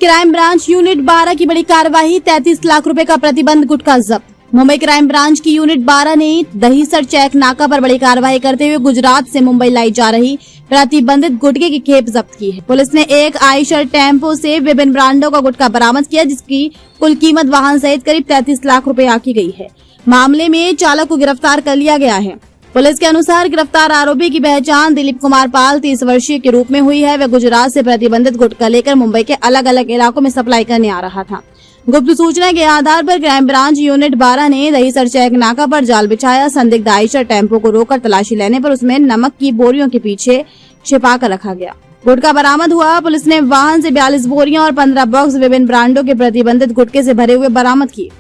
Crime branch unit 12 की बड़ी कार्रवाई, 33 लाख रुपए का प्रतिबंध गुटखा जब्त। मुंबई क्राइम ब्रांच की यूनिट 12 ने दहीसर चेक नाका पर बड़ी कार्रवाई करते हुए गुजरात से मुंबई लाई जा रही प्रतिबंधित गुटखे की खेप जब्त की है। पुलिस ने एक आयशर टेम्पो से विभिन्न ब्रांडों का गुटखा बरामद किया, जिसकी कुल कीमत वाहन सहित करीब 33 लाख रुपए आकी गई है। मामले में चालक को गिरफ्तार कर लिया गया है। पुलिस के अनुसार गिरफ्तार आरोपी की पहचान दिलीप कुमार पाल 30 वर्षीय के रूप में हुई है। वह गुजरात से प्रतिबंधित गुटखा लेकर मुंबई के अलग अलग इलाकों में सप्लाई करने आ रहा था। गुप्त सूचना के आधार पर क्राइम ब्रांच यूनिट 12 ने दहीसर चेक नाका पर जाल बिछाया। संदिग्ध आयशर टेम्पो को रोककर तलाशी लेने पर उसमें नमक की बोरियों के पीछे छिपा कर रखा गया। गुटखा बरामद हुआ। पुलिस ने वाहन से 42 बोरियां और 15 बॉक्स विभिन्न ब्रांडों के प्रतिबंधित गुटखे से भरे हुए बरामद किए।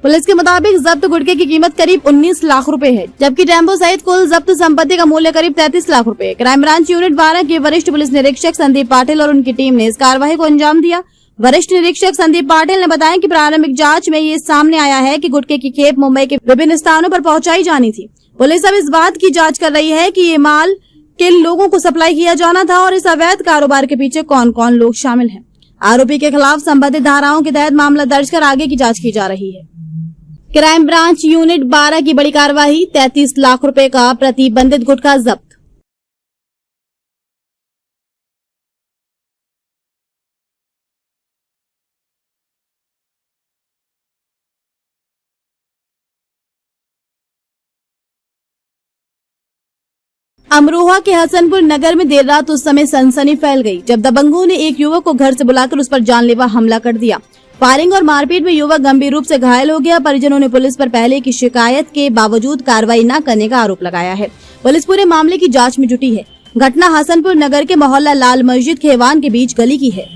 पुलिस के मुताबिक जब्त गुटखे की कीमत करीब 19 लाख रुपए है, जबकि टेम्पो सहित कुल जब्त संपत्ति का मूल्य करीब 33 लाख रुपए। क्राइम ब्रांच यूनिट 12 के वरिष्ठ पुलिस निरीक्षक संदीप पाटिल और उनकी टीम ने इस कार्रवाई को अंजाम दिया। वरिष्ठ निरीक्षक संदीप पाटिल ने बताया कि प्रारंभिक जांच में ये सामने आया है कि गुटखे की खेप मुंबई के विभिन्न स्थानों पर पहुंचाई जानी थी। पुलिस अब इस बात की जांच कर रही है कि ये माल किन लोगों को सप्लाई किया जाना था और इस अवैध कारोबार के पीछे कौन कौन लोग शामिल हैं। आरोपी के खिलाफ संबंधित धाराओं के तहत मामला दर्ज कर आगे की जाँच की जा रही है। क्राइम ब्रांच यूनिट 12 की बड़ी कार्रवाई, 33 लाख रुपए का प्रतिबंधित गुटखा जब्त। अमरोहा के हसनपुर नगर में देर रात उस समय सनसनी फैल गई जब दबंगों ने एक युवक को घर से बुलाकर उस पर जानलेवा हमला कर दिया। फायरिंग और मारपीट में युवक गंभीर रूप से घायल हो गया। परिजनों ने पुलिस पर पहले की शिकायत के बावजूद कार्रवाई न करने का आरोप लगाया है। पुलिस पूरे मामले की जांच में जुटी है। घटना हसनपुर नगर के मोहल्ला लाल मस्जिद खेवान के बीच गली की है।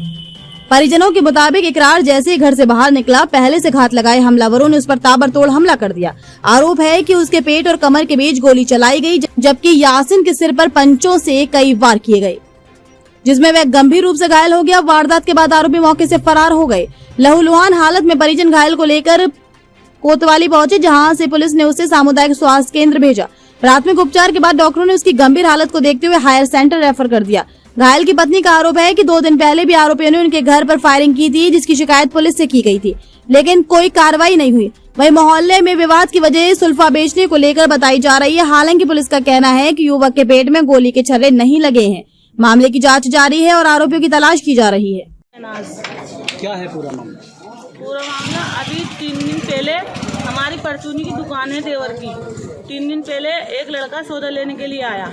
परिजनों के मुताबिक इकरार जैसे ही घर से बाहर निकला, पहले से घात लगाए हमलावरों ने उस पर ताबड़तोड़ हमला कर दिया। आरोप है कि उसके पेट और कमर के बीच गोली चलाई गई, जबकि यासिन के सिर पर पंचों से कई वार किए गए, जिसमें वह गंभीर रूप से घायल हो गया। वारदात के बाद आरोपी मौके से फरार हो गए। लहूलुहान हालत में परिजन घायल को लेकर कोतवाली पहुंचे, जहां से पुलिस ने उसे सामुदायिक स्वास्थ्य केंद्र भेजा। प्राथमिक उपचार के बाद डॉक्टरों ने उसकी गंभीर हालत को देखते हुए हायर सेंटर रेफर कर दिया। घायल की पत्नी का आरोप है कि 2 दिन पहले भी आरोपियों ने उनके घर पर फायरिंग की थी, जिसकी शिकायत पुलिस से की गई थी, लेकिन कोई कार्रवाई नहीं हुई। वहीं मोहल्ले में विवाद की वजह सुल्फा बेचने को लेकर बताई जा रही है। हालांकि पुलिस का कहना है कि युवक के पेट में गोली के छर्रे नहीं लगे हैं। मामले की जांच जारी है और आरोपियों की तलाश की जा रही है। क्या है पूरा मामला? पूरा मामला अभी 3 दिन पहले हमारी परचूनी की दुकान है देवर की। 3 दिन पहले एक लड़का सौदा लेने के लिए आया।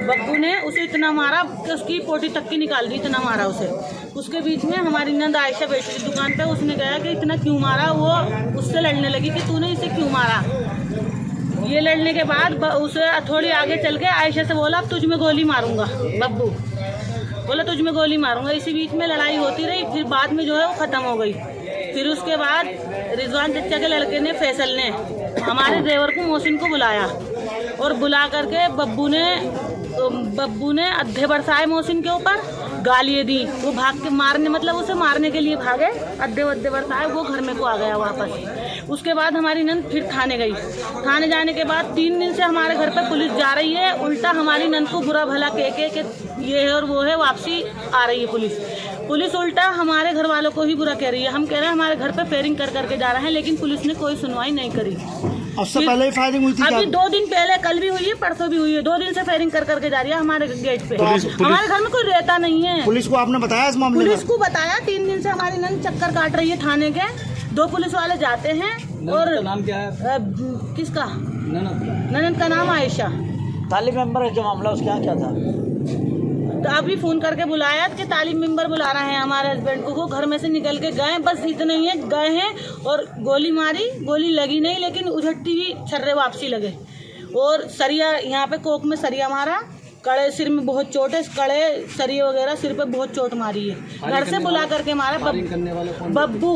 बब्बू ने उसे इतना मारा कि उसकी पोटी तक की निकाल दी, इतना मारा उसे। उसके बीच में हमारी नंद आयशा बैठी थी दुकान पे। उसने कहा कि इतना क्यों मारा। वो उससे लड़ने लगी कि तूने इसे क्यों मारा। ये लड़ने के बाद उसे थोड़ी आगे चल के आयशा से बोला, अब तुझ में गोली मारूंगा। बब्बू बोला तुझ में गोली मारूंगा। इसी बीच में लड़ाई होती रही। फिर बाद में जो है वो खत्म हो गई। फिर उसके बाद रिजवान चचा के लड़के ने फैसल ने हमारे ड्राइवर को मोहसिन को बुलाया और बुला करके बब्बू ने अद्धे बरसाए मोहसिन के ऊपर, गालियाँ दी। वो भाग के मारने, मतलब उसे मारने के लिए भागे, अद्धे बरसाए। वो घर में को आ गया वापस। उसके बाद हमारी नंद फिर थाने गई। थाने जाने के बाद 3 दिन से हमारे घर पर पुलिस जा रही है। उल्टा हमारी नंद को बुरा भला कह के ये है और वो है, वापसी आ रही है पुलिस उल्टा हमारे घर वालों को ही बुरा कह रही है। हम कह रहे हैं हमारे घर पे फायरिंग कर करके जा रहे हैं, लेकिन पुलिस ने कोई सुनवाई नहीं करी। उससे पहले ही फायरिंग हुई थी? अभी 2 दिन पहले, कल भी हुई है, परसों भी हुई है। 2 दिन से फायरिंग कर करके जा रही है हमारे गेट पे। हमारे घर में कोई रहता नहीं है। पुलिस को आपने बताया इस मामले में? पुलिस को बताया। 3 दिन से हमारी नंद चक्कर काट रही है थाने के। 2 पुलिस वाले जाते हैं। और नाम क्या है? किसका? ननद का नाम आयशा। तालिब मेंबर है जो मामला, उसके यहाँ क्या था? तो अभी फोन करके बुलाया कि तालीम मेंबर बुला रहे हैं हमारे हस्बैंड को। वो घर में से निकल के गए, बस इतना ही है, गए हैं और गोली मारी। गोली लगी नहीं, लेकिन उझटती हुई छर्रे वापसी लगे। और सरिया यहाँ पे कोक में सरिया मारा। कड़े सिर में बहुत चोट है, कड़े सरिये वगैरह सिर पे बहुत चोट मारी है। घर से बुला करके मारा। बब्बू।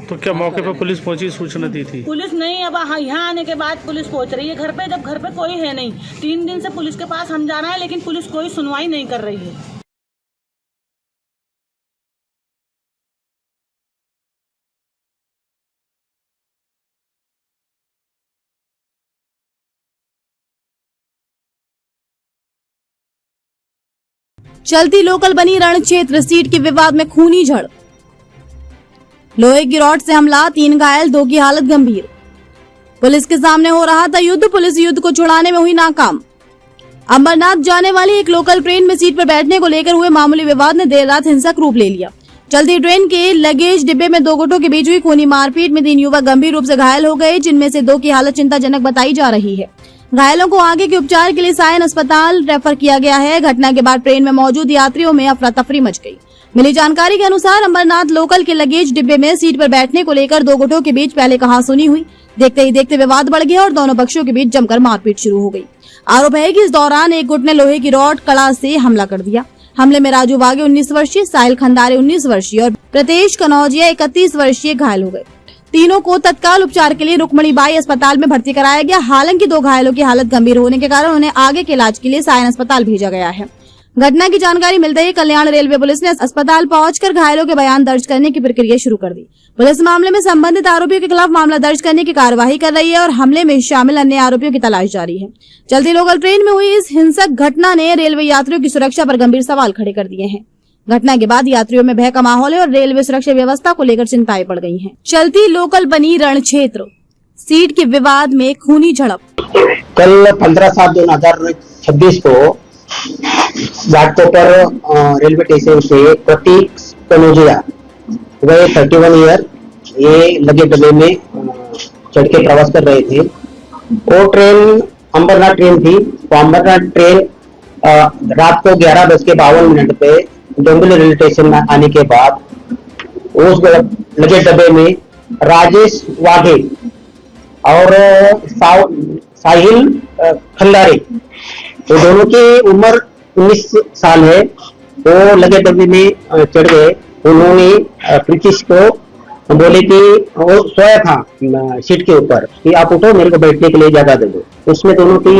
तो क्या मौके पर पुलिस पहुंची, सूचना दी थी? पुलिस नहीं, अब यहाँ आने के बाद पुलिस पहुंच रही है घर पे, जब घर पे कोई है नहीं। 3 दिन से पुलिस के पास हम जाना है, लेकिन पुलिस कोई सुनवाई नहीं कर रही है। चलती लोकल बनी रण क्षेत्र, सीट के विवाद में खूनी झड़प। लोहे की रॉड से हमला, 3 घायल, 2 की हालत गंभीर। पुलिस के सामने हो रहा था युद्ध, पुलिस युद्ध को छुड़ाने में हुई नाकाम। अमरनाथ जाने वाली एक लोकल ट्रेन में सीट पर बैठने को लेकर हुए मामूली विवाद ने देर रात हिंसक रूप ले लिया। चलती ट्रेन के लगेज डिब्बे में 2 गुटों के बीच हुई खूनी मारपीट में 3 युवक गंभीर रूप से घायल हो गए, जिनमें से 2 की हालत चिंताजनक बताई जा रही है। घायलों को आगे के उपचार के लिए सायन अस्पताल रेफर किया गया है। घटना के बाद ट्रेन में मौजूद यात्रियों में अफरा तफरी मच गई। मिली जानकारी के अनुसार अमरनाथ लोकल के लगेज डिब्बे में सीट पर बैठने को लेकर 2 गुटों के बीच पहले कहासुनी हुई। देखते ही देखते विवाद बढ़ गया और दोनों पक्षों के बीच जमकर मारपीट शुरू हो गई। आरोप है कि इस दौरान एक गुट ने लोहे की रॉड कड़ा से हमला कर दिया। हमले में राजू वागे 19 वर्षीय, साहिल खंदारे 19 वर्षीय और प्रतेश कनौजिया 31 वर्षीय घायल हो गए। तीनों को तत्काल उपचार के लिए रुक्मणीबाई अस्पताल में भर्ती कराया गया। हालांकि 2 घायलों की हालत गंभीर होने के कारण उन्हें आगे के इलाज के लिए सायन अस्पताल भेजा गया है। घटना की जानकारी मिलते ही कल्याण रेलवे पुलिस ने अस्पताल पहुंचकर घायलों के बयान दर्ज करने की प्रक्रिया शुरू कर दी। पुलिस मामले में संबंधित आरोपियों के खिलाफ मामला दर्ज करने की कार्यवाही कर रही है और हमले में शामिल अन्य आरोपियों की तलाश जारी है। चलती लोकल ट्रेन में हुई इस हिंसक घटना ने रेलवे यात्रियों की सुरक्षा पर गंभीर सवाल खड़े कर दिए हैं। घटना के बाद यात्रियों में भय का माहौल है और रेलवे सुरक्षा व्यवस्था को लेकर चिंताएं बढ़ गई हैं। चलती लोकल बनी रण क्षेत्र, सीट के विवाद में खूनी झड़प। कल 15/7/2026 को घाटकोपर पर रेलवे स्टेशन से प्रतीक कनौजिया वह 31 ईयर ये लगे डब्बे में चढ़ के प्रवास कर रहे थे। वो ट्रेन अमरनाथ ट्रेन थी। तो अमरनाथ ट्रेन रात को 11:52 पे डोंबिवली रेलवे स्टेशन में आने के बाद उस लगे डब्बे में राजेश वाघे और साहिल खंदारे, तो दोनों की उम्र 19 साल है। वो लगे डब्बे में चढ़ गए। उन्होंने प्रीतिश को बोले कि वो सोया था सीट के ऊपर कि आप उठो, मेरे को बैठने के लिए जगह दे दो। उसमें दोनों की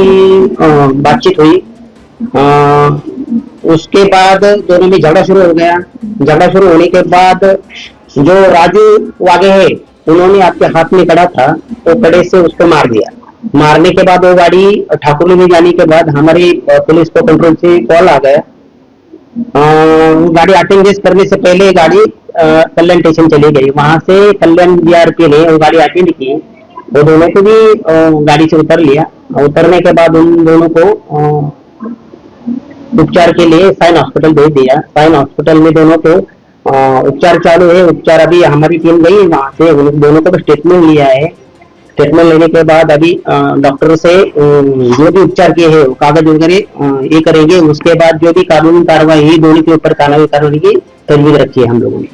बातचीत हुई। उसके बाद दोनों में झगड़ा शुरू हो गया। झगड़ा शुरू होने के बाद जो राजू वागे है उन्होंने आपके हाथ में कड़ा था तो कड़े से उसको मार दिया। मारने के बाद वो गाड़ी ठाकुर में जाने के बाद हमारी पुलिस को कंट्रोल से कॉल आ गया। गाड़ी अटेंड करने से पहले गाड़ी कल्याण स्टेशन चली गई। वहां से कल्याण बीआरपी ने वो गाड़ी अटेंड की। वो दोनों को भी गाड़ी से उतर लिया। उतरने के बाद उन दोनों को उपचार के लिए साइन हॉस्पिटल भेज दिया। साइन हॉस्पिटल में दोनों को उपचार चालू है। उपचार अभी हमारी टीम गई वहां से दोनों को स्टेटमेंट लिया है। स्टेटमेंट लेने के बाद अभी डॉक्टर से जो भी उपचार किए हैं कागज वगैरह ये करेंगे। उसके बाद जो भी कानूनी कार्रवाई दोनों के ऊपर कानूनी कार्रवाई की तजवीज रखी है हम लोगों ने।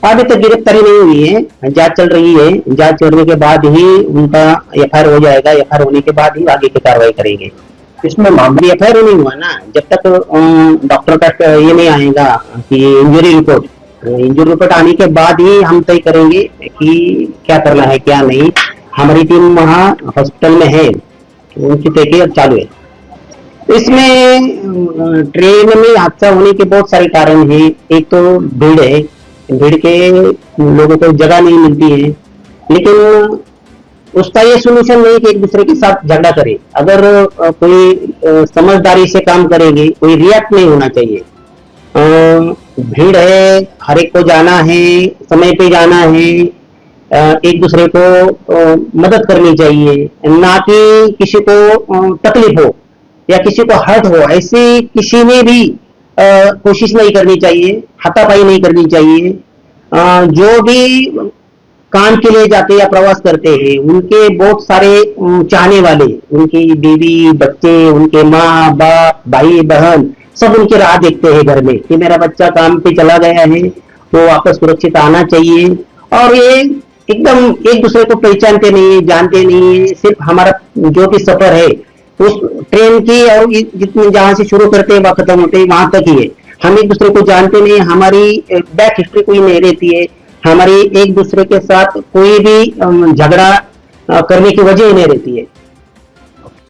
अभी तक गिरफ्तारी नहीं हुई है, जांच चल रही है। जांच चलने के बाद ही उनका एफआईआर हो जाएगा। एफआईआर होने के बाद ही आगे की कार्रवाई करेंगे। इसमें मामले एफआईआर नहीं हुआ ना, जब तक डॉक्टर का ये नहीं आएगा कि इंजरी रिपोर्ट आने के बाद ही हम तय करेंगे कि क्या करना है क्या नहीं। हमारी टीम वहाँ हॉस्पिटल में है, उनकी तहकीकात चालू है। इसमें ट्रेन में हादसा होने के बहुत सारे कारण हैं। एक तो भीड़ है, भीड़ के लोगों को जगह नहीं मिलती है। लेकिन उसका ये सोल्यूशन नहीं कि एक दूसरे के साथ झगड़ा करे। अगर कोई समझदारी से काम करेंगे, कोई रिएक्ट नहीं होना चाहिए। भीड़ है, हर एक को जाना है, समय पे जाना है। एक दूसरे को मदद करनी चाहिए, ना कि किसी को तकलीफ हो या किसी को हर्ट हो। ऐसी किसी ने भी कोशिश नहीं करनी चाहिए, हाथापाई नहीं करनी चाहिए। जो भी काम के लिए जाते या प्रवास करते हैं उनके बहुत सारे चाहने वाले, उनकी बीवी बच्चे, उनके माँ बाप भाई बहन सब उनकी राह देखते हैं घर में कि मेरा बच्चा काम पे चला गया है तो वापस सुरक्षित आना चाहिए। और ये एकदम एक दूसरे को पहचानते नहीं, जानते नहीं। सिर्फ हमारा जो भी सफर है उस ट्रेन की और जितने जहां से शुरू करते हैं वहां खत्म होते हैं वहां तक ही है। हम एक दूसरे को जानते नहीं, हमारी बैक हिस्ट्री कोई नहीं रहती है। हमारी एक दूसरे के साथ कोई भी झगड़ा करने की वजह ही नहीं रहती है।